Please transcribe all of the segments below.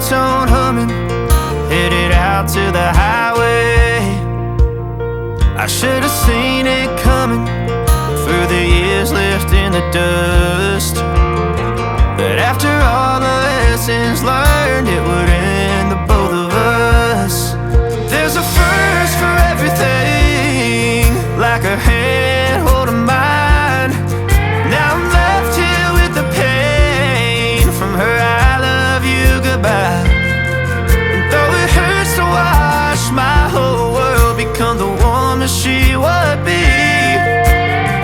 ringtone humming, headed out to the highway. I should have seen it coming through the years left in the dust, that after all the lessons learned, it would end the both of us. There's a first for everything, like a hand holding mine. Now I'm left here with the pain from her I love you goodbye. And though it hurts to watch my whole world become the woman she would be,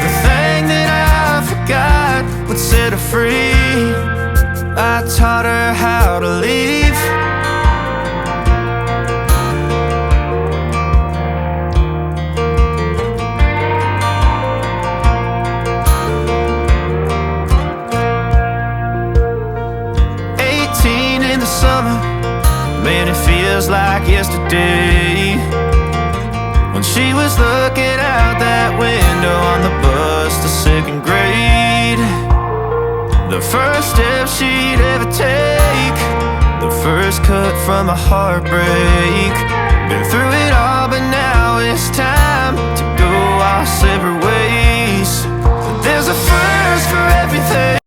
the thing that I forgot would set her free. I taught her how to leave. In the summer, man, it feels like yesterday, when she was looking out that window on the bus to second grade. The first step she'd ever take, the first cut from a heartbreak. Been through it all, but now it's time to go our separate ways.